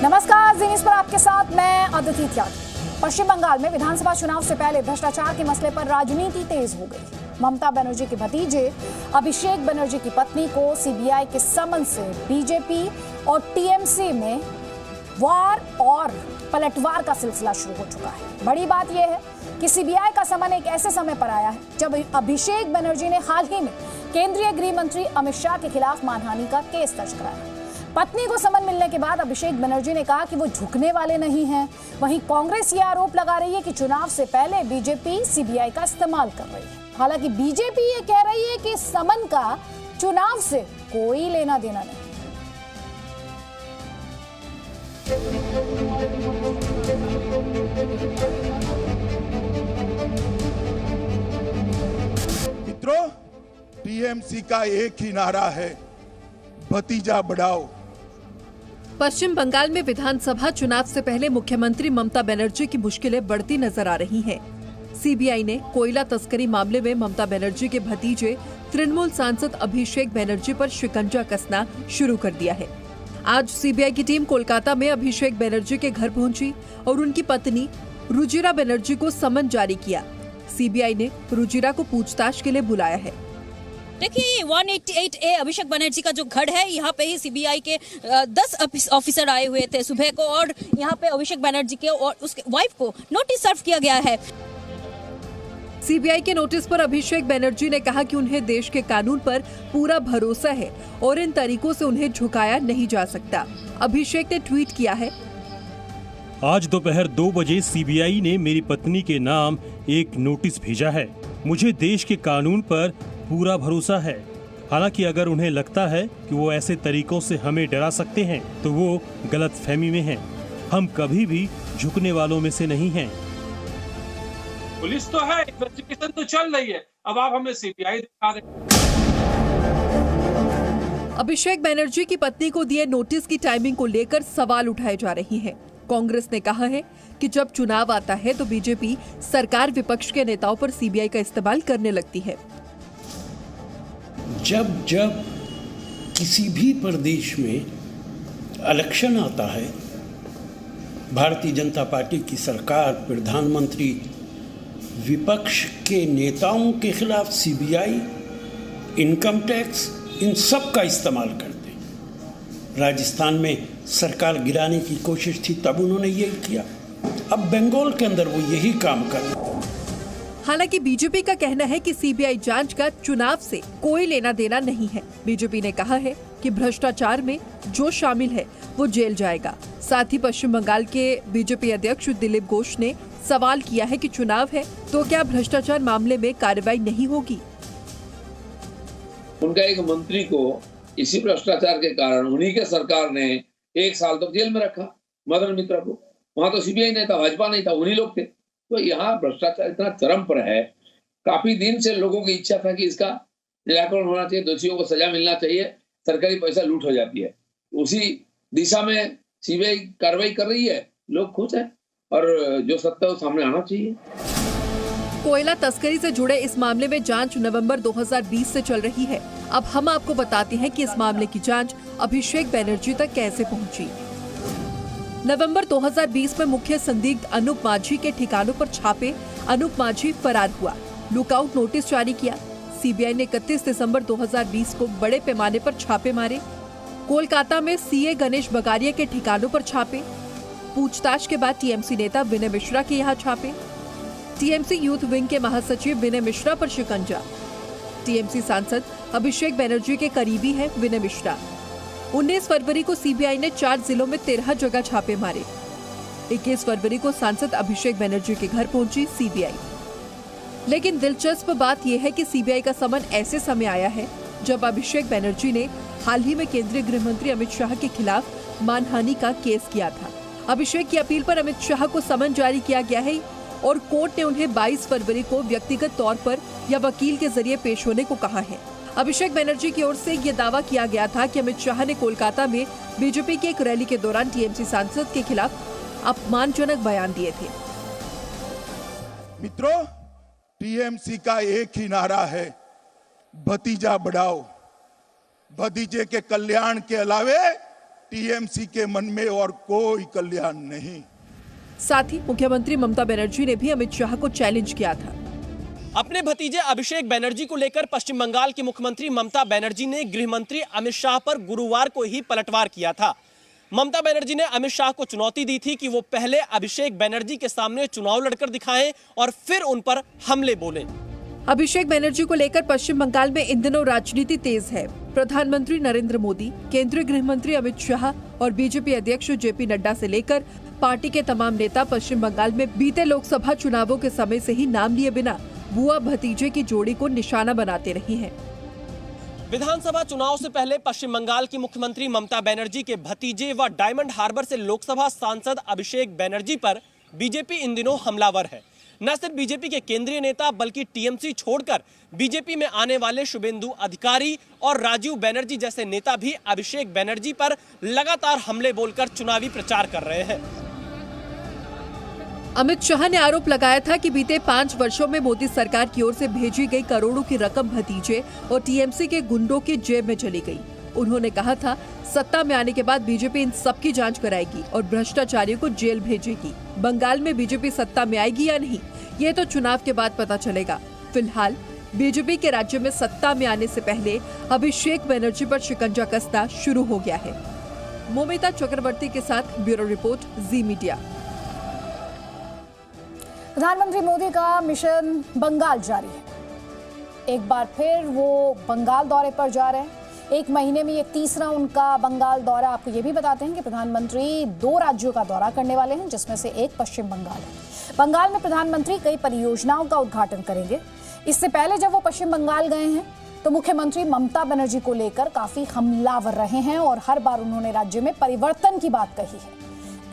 नमस्कार, जी न्यूज़ पर आपके साथ मैं अदिति त्यागी। पश्चिम बंगाल में विधानसभा चुनाव से पहले भ्रष्टाचार के मसले पर राजनीति तेज हो गई। ममता बनर्जी के भतीजे अभिषेक बनर्जी की पत्नी को सीबीआई के समन से बीजेपी और टीएमसी में वार और पलटवार का सिलसिला शुरू हो चुका है। बड़ी बात यह है कि सीबीआई का समन एक ऐसे समय पर आया है जब अभिषेक बनर्जी ने हाल ही में केंद्रीय गृह मंत्री अमित शाह के खिलाफ मानहानि का केस दर्ज कराया। पत्नी को समन मिलने के बाद अभिषेक बनर्जी ने कहा कि वो झुकने वाले नहीं हैं। वहीं कांग्रेस ये आरोप लगा रही है कि चुनाव से पहले बीजेपी सीबीआई का इस्तेमाल कर रही है। हालांकि बीजेपी ये कह रही है कि समन का चुनाव से कोई लेना देना नहीं। मित्रों, टीएमसी का एक ही नारा है, भतीजा बढ़ाओ। पश्चिम बंगाल में विधानसभा चुनाव से पहले मुख्यमंत्री ममता बनर्जी की मुश्किलें बढ़ती नजर आ रही हैं। सीबीआई ने कोयला तस्करी मामले में ममता बनर्जी के भतीजे तृणमूल सांसद अभिषेक बनर्जी पर शिकंजा कसना शुरू कर दिया है। आज सीबीआई की टीम कोलकाता में अभिषेक बनर्जी के घर पहुंची और उनकी पत्नी रुजिरा बनर्जी को समन जारी किया। सीबीआई ने रुजिरा को पूछताछ के लिए बुलाया है। देखिए, 188A अभिषेक बनर्जी का जो घर है, यहाँ पे ही सीबीआई के 10 ऑफिसर आए हुए थे सुबह को, और यहाँ पे अभिषेक बनर्जी के और उसके वाइफ को नोटिस सर्व किया गया है। सीबीआई के नोटिस पर अभिषेक बनर्जी ने कहा कि उन्हें देश के कानून पर पूरा भरोसा है और इन तरीकों से उन्हें झुकाया नहीं जा सकता। अभिषेक ने ट्वीट किया है, आज दोपहर 2 बजे सीबीआई ने मेरी पत्नी के नाम एक नोटिस भेजा है। मुझे देश के कानून पर पूरा भरोसा है। हालांकि अगर उन्हें लगता है कि वो ऐसे तरीकों से हमें डरा सकते हैं तो वो गलतफहमी में हैं। हम कभी भी झुकने वालों में से नहीं हैं। पुलिस तो है, इन्वेस्टिगेशन तो चल रही है, अब आप हमें सीबीआई दिखा रहे। अभिषेक बनर्जी की पत्नी को दिए नोटिस की टाइमिंग को लेकर सवाल उठाए जा रहे हैं। कांग्रेस ने कहा है कि जब चुनाव आता है तो बीजेपी सरकार विपक्ष के नेताओं पर सीबीआई का इस्तेमाल करने लगती है। जब किसी भी प्रदेश में इलेक्शन आता है, भारतीय जनता पार्टी की सरकार, प्रधानमंत्री विपक्ष के नेताओं के खिलाफ सीबीआई, इनकम टैक्स, इन सब का इस्तेमाल करते हैं। राजस्थान में सरकार गिराने की कोशिश थी, तब उन्होंने यही किया। अब बंगाल के अंदर वो यही काम कर रहे हैं। हालांकि बीजेपी का कहना है कि सीबीआई जांच का चुनाव से कोई लेना देना नहीं है। बीजेपी ने कहा है कि भ्रष्टाचार में जो शामिल है वो जेल जाएगा। साथ ही पश्चिम बंगाल के बीजेपी अध्यक्ष दिलीप घोष ने सवाल किया है कि चुनाव है तो क्या भ्रष्टाचार मामले में कार्रवाई नहीं होगी। उनका एक मंत्री को इसी भ्रष्टाचार के कारण उन्हीं के सरकार ने 1 साल तक जेल में रखा, मदन मित्रा को। वहां तो सीबीआई नहीं था, भाजपा नहीं था, उन्हीं लोग थे। तो यहाँ भ्रष्टाचार इतना चरम पर है, काफी दिन से लोगों की इच्छा था कि इसका निराकरण होना चाहिए, दोषियों को सजा मिलना चाहिए, सरकारी पैसा लूट हो जाती है। उसी दिशा में सीबीआई कार्रवाई कर रही है, लोग खुश हैं और जो सत्य है वो सामने आना चाहिए। कोयला तस्करी से जुड़े इस मामले में जांच नवंबर 2020 से चल रही है। अब हम आपको बताते हैं कि इस मामले की जांच अभिषेक बनर्जी तक कैसे पहुंची। नवंबर 2020 में मुख्य संदिग्ध अनूप माझी के ठिकानों पर छापे। अनूप माझी फरार हुआ, लुकआउट नोटिस जारी किया। सीबीआई ने 31 दिसंबर 2020 को बड़े पैमाने पर छापे मारे। कोलकाता में सीए गणेश बगारिया के ठिकानों पर छापे। पूछताछ के बाद टीएमसी नेता विनय मिश्रा के यहाँ छापे। टीएमसी यूथ विंग के महासचिव विनय मिश्रा पर शिकंजा। टीएमसी सांसद अभिषेक बनर्जी के करीबी है विनय मिश्रा। 19 फरवरी को सीबीआई ने 4 जिलों में 13 जगह छापे मारे। 21 फरवरी को सांसद अभिषेक बनर्जी के घर पहुंची सीबीआई। लेकिन दिलचस्प बात यह है कि सीबीआई का समन ऐसे समय आया है जब अभिषेक बनर्जी ने हाल ही में केंद्रीय गृह मंत्री अमित शाह के खिलाफ मानहानि का केस किया था। अभिषेक की अपील पर अमित शाह को समन जारी किया गया है और कोर्ट ने उन्हें 22 फरवरी को व्यक्तिगत तौर पर या वकील के जरिए पेश होने को कहा है। अभिषेक बनर्जी की ओर से ये दावा किया गया था कि अमित शाह ने कोलकाता में बीजेपी की एक रैली के दौरान टीएमसी सांसद के खिलाफ अपमानजनक बयान दिए थे। मित्रों, टीएमसी का एक ही नारा है, भतीजा बढ़ाओ। भतीजे के कल्याण के अलावे टीएमसी के मन में और कोई कल्याण नहीं। साथ ही मुख्यमंत्री ममता बनर्जी ने भी अमित शाह को चैलेंज किया था। अपने भतीजे अभिषेक बनर्जी को लेकर पश्चिम बंगाल की मुख्यमंत्री ममता बनर्जी ने गृह मंत्री अमित शाह पर गुरुवार को ही पलटवार किया था। ममता बनर्जी ने अमित शाह को चुनौती दी थी कि वो पहले अभिषेक बनर्जी के सामने चुनाव लड़कर दिखाएं और फिर उन पर हमले बोलें। अभिषेक बनर्जी को लेकर पश्चिम बंगाल में इन दिनों राजनीति तेज है। प्रधानमंत्री नरेंद्र मोदी, केंद्रीय गृह मंत्री अमित शाह और बीजेपी अध्यक्ष जेपी नड्डा से लेकर पार्टी के तमाम नेता पश्चिम बंगाल में बीते लोकसभा चुनावों के समय से ही नाम लिए बिना बुआ भतीजे की जोड़ी को निशाना बनाते रहे हैं। विधानसभा चुनाव से पहले पश्चिम बंगाल की मुख्यमंत्री ममता बनर्जी के भतीजे व डायमंड हार्बर से लोकसभा सांसद अभिषेक बनर्जी पर बीजेपी इन दिनों हमलावर है। न सिर्फ बीजेपी के केंद्रीय नेता बल्कि टीएमसी छोड़कर बीजेपी में आने वाले शुभेंदु अधिकारी और राजीव बनर्जी जैसे नेता भी अभिषेक बनर्जी पर लगातार हमले बोलकर चुनावी प्रचार कर रहे हैं। अमित शाह ने आरोप लगाया था कि बीते 5 वर्षों में मोदी सरकार की ओर से भेजी गई करोड़ों की रकम भतीजे और टीएमसी के गुंडों की जेब में चली गई। उन्होंने कहा था, सत्ता में आने के बाद बीजेपी इन सब की जांच कराएगी और भ्रष्टाचारियों को जेल भेजेगी। बंगाल में बीजेपी सत्ता में आएगी या नहीं, ये तो चुनाव के बाद पता चलेगा। फिलहाल बीजेपी के राज्य में सत्ता में आने से पहले अभिषेक बनर्जी पर शिकंजा कसना शुरू हो गया है। मोमिता चक्रवर्ती के साथ ब्यूरो रिपोर्ट, जी मीडिया। प्रधानमंत्री मोदी का मिशन बंगाल जारी है। एक बार फिर वो बंगाल दौरे पर जा रहे हैं। एक महीने में ये तीसरा उनका बंगाल दौरा। आपको ये भी बताते हैं कि प्रधानमंत्री 2 राज्यों का दौरा करने वाले हैं, जिसमें से एक पश्चिम बंगाल है। बंगाल में प्रधानमंत्री कई परियोजनाओं का उद्घाटन करेंगे। इससे पहले जब वो पश्चिम बंगाल गए हैं तो मुख्यमंत्री ममता बनर्जी को लेकर काफी हमलावर रहे हैं और हर बार उन्होंने राज्य में परिवर्तन की बात कही है।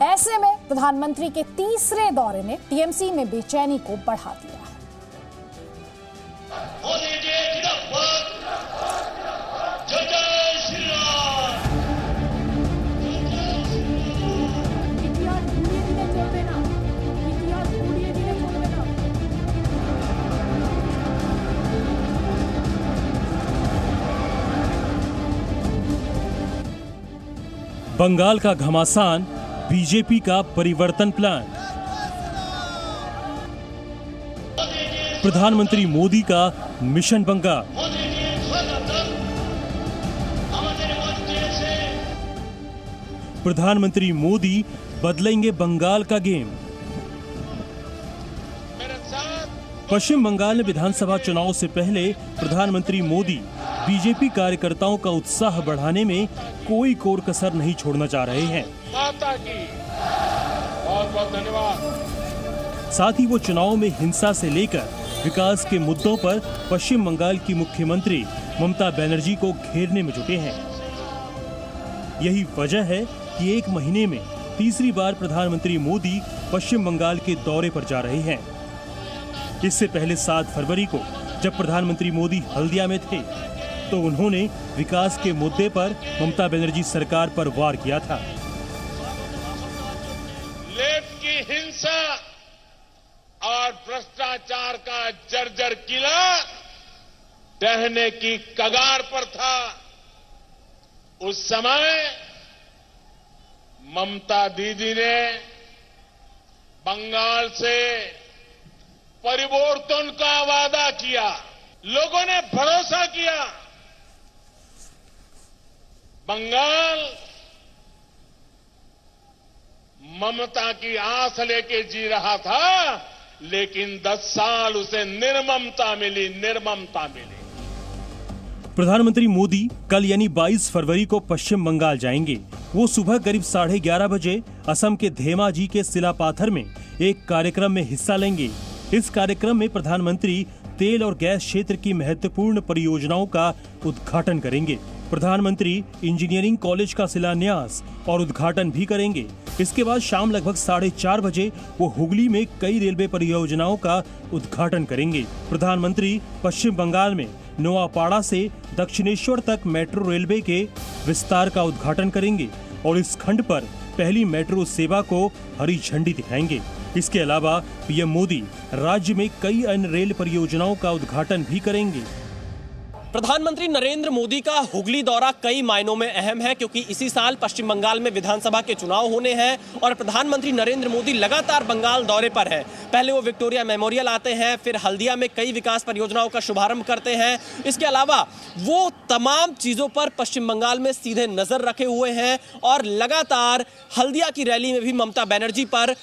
ऐसे में प्रधानमंत्री के तीसरे दौरे ने टीएमसी में बेचैनी को बढ़ा दिया है। बंगाल का घमासान, बीजेपी का परिवर्तन प्लान। प्रधानमंत्री मोदी का मिशन बंगाल। प्रधानमंत्री मोदी बदलेंगे बंगाल का गेम। पश्चिम बंगाल में विधानसभा चुनाव से पहले प्रधानमंत्री मोदी बीजेपी कार्यकर्ताओं का उत्साह बढ़ाने में कोई कोर कसर नहीं छोड़ना चाह रहे हैं। माता की बहुत बहुत धन्यवाद। साथ ही वो चुनाव में हिंसा से लेकर विकास के मुद्दों पर पश्चिम बंगाल की मुख्यमंत्री ममता बनर्जी को घेरने में जुटे हैं। यही वजह है कि एक महीने में तीसरी बार प्रधानमंत्री मोदी पश्चिम बंगाल के दौरे पर जा रहे हैं। इससे पहले 7 फरवरी को जब प्रधानमंत्री मोदी हल्दिया में थे तो उन्होंने विकास के मुद्दे पर ममता बनर्जी सरकार पर वार किया था। लेफ्ट की हिंसा और भ्रष्टाचार का जर्जर किला ढहने की कगार पर था। उस समय ममता दीदी ने बंगाल से परिवर्तन का वादा किया। लोगों ने भरोसा किया। बंगाल ममता की आस लेके जी रहा था, लेकिन 10 साल उसे निर्ममता मिली। प्रधानमंत्री मोदी कल यानी 22 फरवरी को पश्चिम बंगाल जाएंगे। वो सुबह करीब 11:30 बजे असम के धेमाजी के सिलापाथर में एक कार्यक्रम में हिस्सा लेंगे। इस कार्यक्रम में प्रधानमंत्री तेल और गैस क्षेत्र की महत्वपूर्ण परियोजनाओं का उद्घाटन करेंगे। प्रधानमंत्री इंजीनियरिंग कॉलेज का शिलान्यास और उद्घाटन भी करेंगे। इसके बाद शाम लगभग 4:30 बजे वो हुगली में कई रेलवे परियोजनाओं का उद्घाटन करेंगे। प्रधानमंत्री पश्चिम बंगाल में नोआपाड़ा से दक्षिणेश्वर तक मेट्रो रेलवे के विस्तार का उद्घाटन करेंगे और इस खंड पर पहली मेट्रो सेवा को हरी झंडी दिखाएंगे। इसके अलावा पीएम मोदी राज्य में कई अन्य रेल परियोजनाओं का उद्घाटन भी करेंगे। प्रधानमंत्री नरेंद्र मोदी का हुगली दौरा कई मायनों में अहम है, क्योंकि इसी साल पश्चिम बंगाल में विधानसभा के चुनाव होने हैं और प्रधानमंत्री नरेंद्र मोदी लगातार बंगाल दौरे पर है। पहले वो विक्टोरिया मेमोरियल आते हैं, फिर हल्दिया में कई विकास परियोजनाओं का शुभारंभ करते हैं। इसके अलावा वो तमाम चीजों पर पश्चिम बंगाल में सीधे नजर रखे हुए हैं और लगातार हल्दिया की रैली में भी ममता बनर्जी पर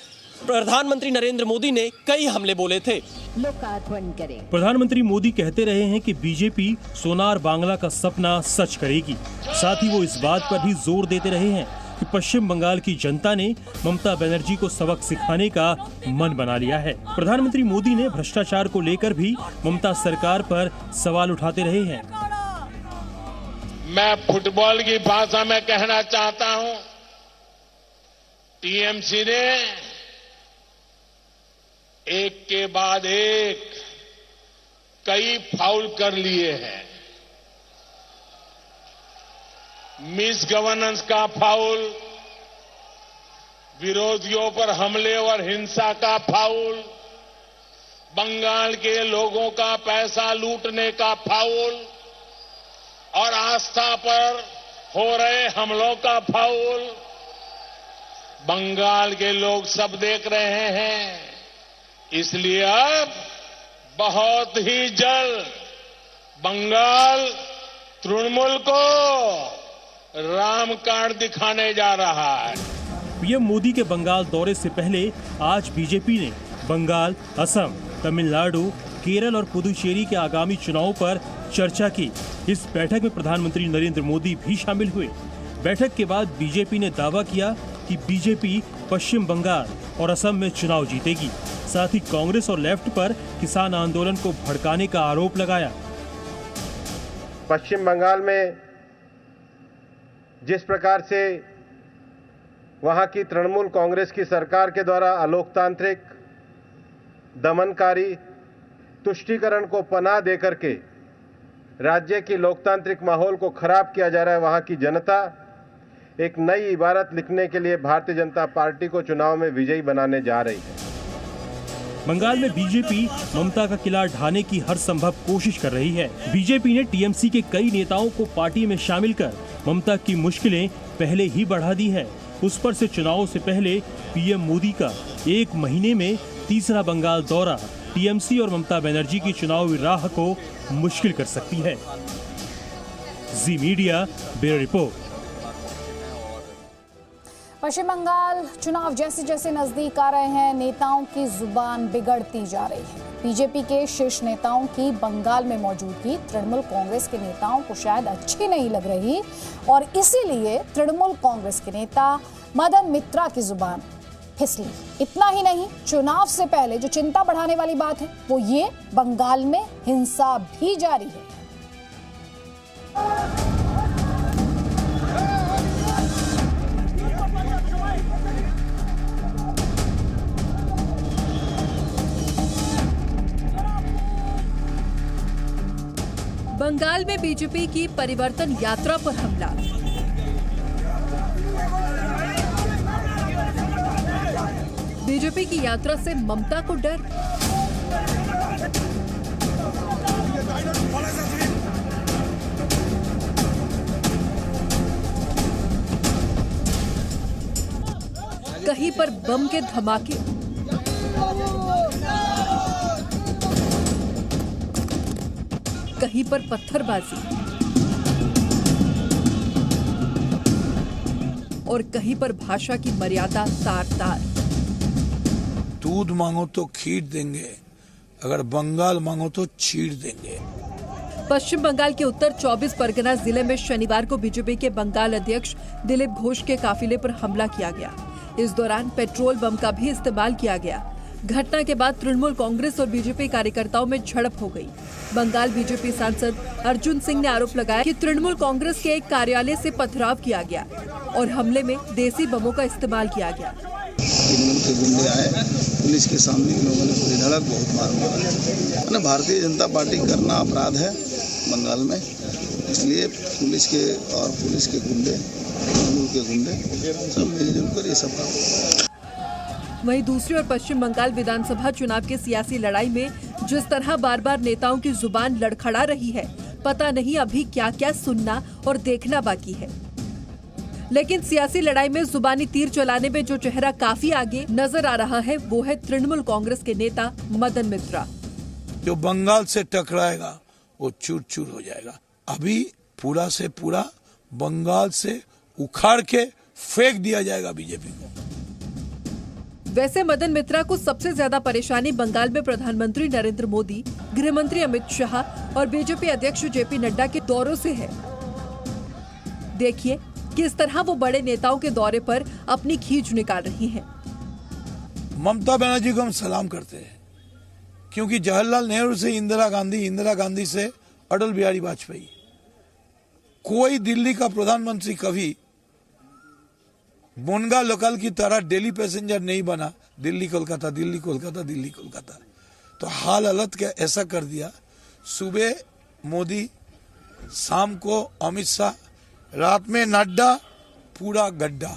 प्रधानमंत्री नरेंद्र मोदी ने कई हमले बोले थे। लोकार्पण करें। प्रधानमंत्री मोदी कहते रहे हैं कि बीजेपी सोनार बांग्ला का सपना सच करेगी। साथ ही वो इस बात पर भी जोर देते रहे हैं कि पश्चिम बंगाल की जनता ने ममता बनर्जी को सबक सिखाने का मन बना लिया है। प्रधानमंत्री मोदी ने भ्रष्टाचार को लेकर भी ममता सरकार पर सवाल उठाते रहे हैं। मैं फुटबॉल की भाषा में कहना चाहता हूं, टीएमसी ने एक के बाद एक कई फाउल कर लिए हैं। मिस गवर्नेंस का फाउल, विरोधियों पर हमले और हिंसा का फाउल, बंगाल के लोगों का पैसा लूटने का फाउल और आस्था पर हो रहे हमलों का फाउल बंगाल के लोग सब देख रहे हैं। इसलिए अब बहुत ही जल्द बंगाल तृणमूल को राम कार्ड दिखाने जा रहा है। पीएम मोदी के बंगाल दौरे से पहले आज बीजेपी ने बंगाल, असम, तमिलनाडु, केरल और पुदुचेरी के आगामी चुनावों पर चर्चा की। इस बैठक में प्रधानमंत्री नरेंद्र मोदी भी शामिल हुए। बैठक के बाद बीजेपी ने दावा किया कि बीजेपी पश्चिम बंगाल और असम में चुनाव जीतेगी। साथ ही कांग्रेस और लेफ्ट पर किसान आंदोलन को भड़काने का आरोप लगाया। पश्चिम बंगाल में जिस प्रकार से वहां की तृणमूल कांग्रेस की सरकार के द्वारा अलोकतांत्रिक, दमनकारी, तुष्टीकरण को पनाह देकर के राज्य की लोकतांत्रिक माहौल को खराब किया जा रहा है, वहां की जनता एक नई इबारत लिखने के लिए भारतीय जनता पार्टी को चुनाव में विजयी बनाने जा रही है। बंगाल में बीजेपी ममता का किला ढाने की हर संभव कोशिश कर रही है। बीजेपी ने टीएमसी के कई नेताओं को पार्टी में शामिल कर ममता की मुश्किलें पहले ही बढ़ा दी है। उस पर से चुनाव से पहले पीएम मोदी का एक महीने में तीसरा बंगाल दौरा टीएमसी और ममता बनर्जी की चुनावी राह को मुश्किल कर सकती है। जी मीडिया ब्यूरो रिपोर्ट। पश्चिम बंगाल चुनाव जैसे जैसे नजदीक आ रहे हैं, नेताओं की जुबान बिगड़ती जा रही है। बीजेपी के शीर्ष नेताओं की बंगाल में मौजूदगी तृणमूल कांग्रेस के नेताओं को शायद अच्छी नहीं लग रही और इसीलिए तृणमूल कांग्रेस के नेता मदन मित्रा की जुबान फिसली। इतना ही नहीं, चुनाव से पहले जो चिंता बढ़ाने वाली बात है वो ये, बंगाल में हिंसा भी जारी है। बंगाल में बीजेपी की परिवर्तन यात्रा पर हमला। बीजेपी की यात्रा से ममता को डर। कहीं पर बम के धमाके, कहीं पर पत्थरबाजी और कहीं पर भाषा की मर्यादा तार तार। दूध मांगो तो खीर देंगे, अगर बंगाल मांगो तो चीर देंगे। पश्चिम बंगाल के उत्तर 24 परगना जिले में शनिवार को बीजेपी के बंगाल अध्यक्ष दिलीप घोष के काफिले पर हमला किया गया। इस दौरान पेट्रोल बम का भी इस्तेमाल किया गया। घटना के बाद तृणमूल कांग्रेस और बीजेपी कार्यकर्ताओं में झड़प हो गई। बंगाल बीजेपी सांसद अर्जुन सिंह ने आरोप लगाया कि तृणमूल कांग्रेस के एक कार्यालय से पथराव किया गया और हमले में देसी बमों का इस्तेमाल किया गया। तृणमूल के गुंडे आए, पुलिस के सामने लोगों ने पूरी धड़क बहुत मार मारा। भारतीय जनता पार्टी करना अपराध है बंगाल में, इसलिए पुलिस के गुंडे, तृणमूल के गुंडे सब मिलजुल कर ये सब। वहीं दूसरी ओर पश्चिम बंगाल विधानसभा चुनाव के सियासी लड़ाई में जिस तरह बार बार नेताओं की जुबान लड़खड़ा रही है, पता नहीं अभी क्या क्या सुनना और देखना बाकी है। लेकिन सियासी लड़ाई में जुबानी तीर चलाने में जो चेहरा काफी आगे नजर आ रहा है वो है तृणमूल कांग्रेस के नेता मदन मित्रा। जो बंगाल से टकराएगा वो चूर चूर हो जाएगा। अभी पूरा से पूरा बंगाल से उखाड़ के फेंक दिया जाएगा बीजेपी को। वैसे मदन मित्रा को सबसे ज्यादा परेशानी बंगाल में प्रधानमंत्री नरेंद्र मोदी, गृह मंत्री अमित शाह और बीजेपी अध्यक्ष जेपी नड्डा के दौरों से है। देखिए किस तरह वो बड़े नेताओं के दौरे पर अपनी खींच निकाल रही हैं। ममता बनर्जी को हम सलाम करते हैं, क्योंकि जवाहरलाल नेहरू से इंदिरा गांधी से अटल बिहारी वाजपेयी, कोई दिल्ली का प्रधानमंत्री कभी बोनगा लोकल की तरह डेली पैसेंजर नहीं बना, दिल्ली कोलकाता दिल्ली कोलकाता दिल्ली कोलकाता। तो हाल हालत क्या ऐसा कर दिया, सुबह मोदी, शाम को अमित शाह, रात में नड्डा, पूरा गड्ढा।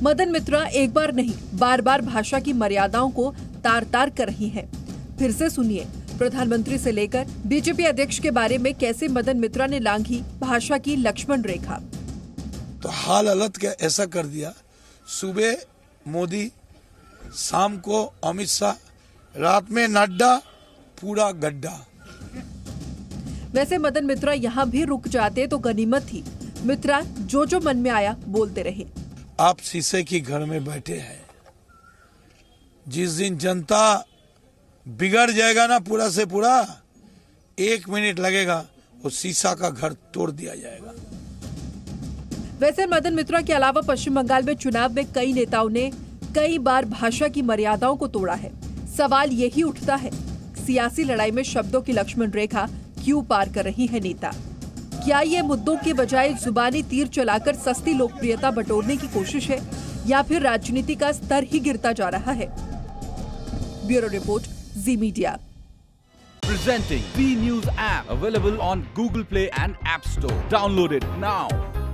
मदन मित्रा एक बार नहीं बार बार भाषा की मर्यादाओं को तार तार कर रही हैं। फिर से सुनिए प्रधानमंत्री से लेकर बीजेपी अध्यक्ष के बारे में कैसे मदन मित्रा ने लांघी भाषा की लक्ष्मण रेखा। तो हाल हालत क्या ऐसा कर दिया, सुबह मोदी, शाम को अमित शाह, रात में नड्डा, पूरा गड्ढा। वैसे मदन मित्रा यहाँ भी रुक जाते तो गनीमत थी। मित्रा जो मन में आया बोलते रहे। आप शीशे की घर में बैठे हैं, जिस दिन जनता बिगड़ जाएगा ना पूरा से पूरा, 1 मिनट लगेगा, वो शीशा का घर तोड़ दिया जाएगा। वैसे मदन मित्रा के अलावा पश्चिम बंगाल में चुनाव में कई नेताओं ने कई बार भाषा की मर्यादाओं को तोड़ा है। सवाल यही उठता है, सियासी लड़ाई में शब्दों की लक्ष्मण रेखा क्यों पार कर रही है नेता? क्या ये मुद्दों के बजाय जुबानी तीर चलाकर सस्ती लोकप्रियता बटोरने की कोशिश है, या फिर राजनीति का स्तर ही गिरता जा रहा है? Bureau report, ji media. Presenting V News app, available on Google Play and App Store. Download it now.